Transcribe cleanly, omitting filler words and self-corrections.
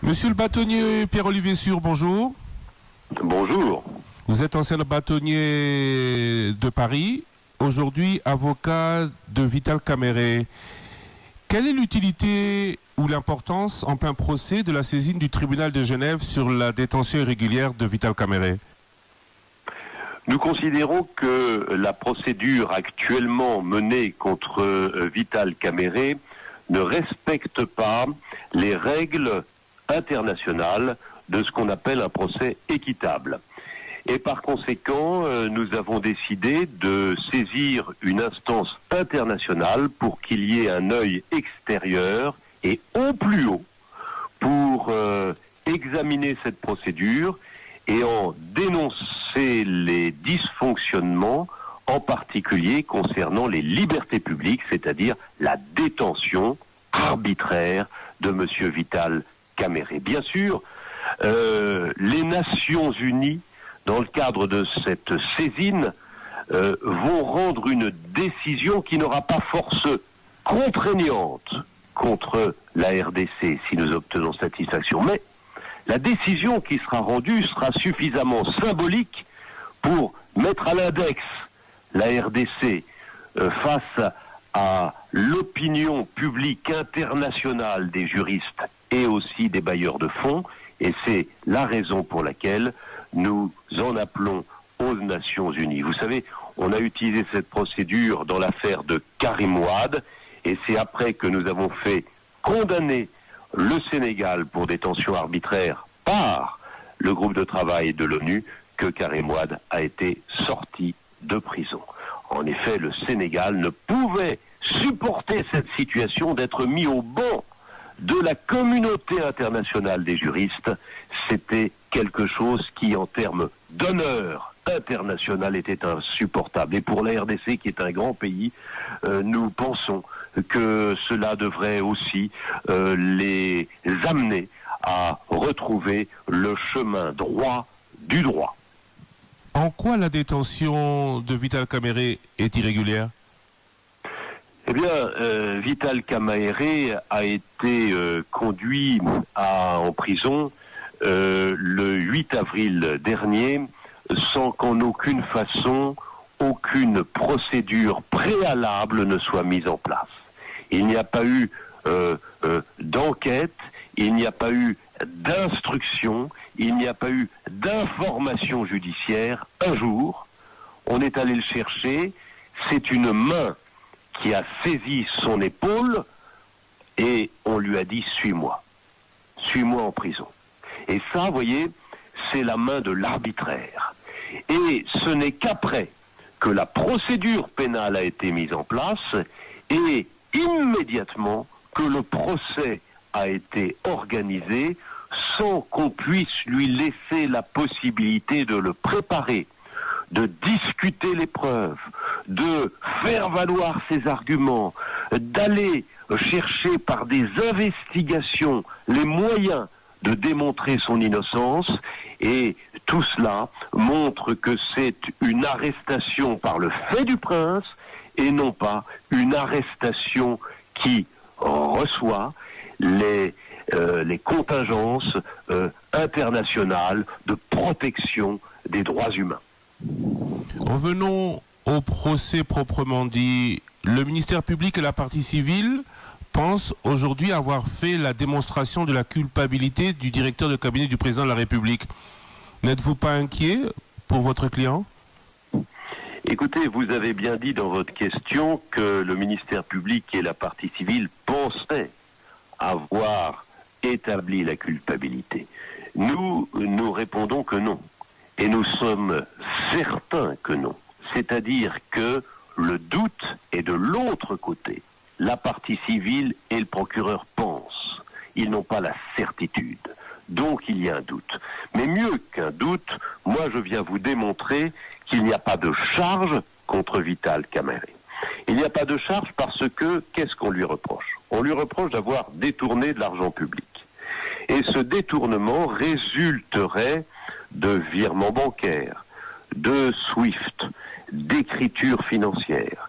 Monsieur le bâtonnier Pierre-Olivier Sur, bonjour. Bonjour. Vous êtes ancien bâtonnier de Paris, aujourd'hui avocat de Vital Caméré. Quelle est l'utilité ou l'importance en plein procès de la saisine du tribunal de Genève sur la détention irrégulière de Vital Caméré? Nous considérons que la procédure actuellement menée contre Vital Caméré ne respecte pas les règles internationales de ce qu'on appelle un procès équitable. Et par conséquent, nous avons décidé de saisir une instance internationale pour qu'il y ait un œil extérieur et au plus haut pour examiner cette procédure et en dénoncer les dysfonctionnements, en particulier concernant les libertés publiques, c'est-à-dire la détention arbitraire de M. Vital Caméré. Bien sûr, les Nations Unies, dans le cadre de cette saisine, vont rendre une décision qui n'aura pas force contraignante contre la RDC si nous obtenons satisfaction. Mais la décision qui sera rendue sera suffisamment symbolique pour mettre à l'index la RDC face à l'opinion publique internationale des juristes et aussi des bailleurs de fonds, et c'est la raison pour laquelle nous en appelons aux Nations Unies. Vous savez, on a utilisé cette procédure dans l'affaire de Karim Wade, et c'est après que nous avons fait condamner le Sénégal pour détention arbitraire par le groupe de travail de l'ONU que Karim Wade a été sorti de prison. En effet, le Sénégal ne pouvait supporter cette situation d'être mis au banc de la communauté internationale des juristes. C'était quelque chose qui, en termes d'honneur international, était insupportable. Et pour la RDC, qui est un grand pays, nous pensons que cela devrait aussi les amener à retrouver le chemin droit du droit. En quoi la détention de Vital Caméré est irrégulière? Eh bien, Vital Caméré a été conduit en prison le 8 avril dernier sans qu'en aucune façon, aucune procédure préalable ne soit mise en place. Il n'y a pas eu d'enquête, il n'y a pas eu d'instruction, il n'y a pas eu d'information judiciaire. Un jour, on est allé le chercher, c'est une main qui a saisi son épaule et on lui a dit « suis-moi en prison ». Et ça, vous voyez, c'est la main de l'arbitraire. Et ce n'est qu'après que la procédure pénale a été mise en place et immédiatement que le procès a été organisé sans qu'on puisse lui laisser la possibilité de le préparer, de discuter les preuves, de faire valoir ses arguments, d'aller chercher par des investigations les moyens de démontrer son innocence, et tout cela montre que c'est une arrestation par le fait du prince et non pas une arrestation qui reçoit les contingences internationales de protection des droits humains. Revenons au procès proprement dit. Le ministère public et la partie civile pensent aujourd'hui avoir fait la démonstration de la culpabilité du directeur de cabinet du président de la République. N'êtes-vous pas inquiet pour votre client? Écoutez, vous avez bien dit dans votre question que le ministère public et la partie civile pensaient avoir établi la culpabilité. Nous répondons que non. Et nous sommes certains que non. C'est-à-dire que le doute est de l'autre côté. La partie civile et le procureur pensent. Ils n'ont pas la certitude. Donc il y a un doute. Mais mieux qu'un doute, moi je viens vous démontrer qu'il n'y a pas de charge contre Vital Caméré. Il n'y a pas de charge parce que, qu'est-ce qu'on lui reproche? On lui reproche d'avoir détourné de l'argent public. Et ce détournement résulterait de virements bancaires, de SWIFT, d'écriture financière.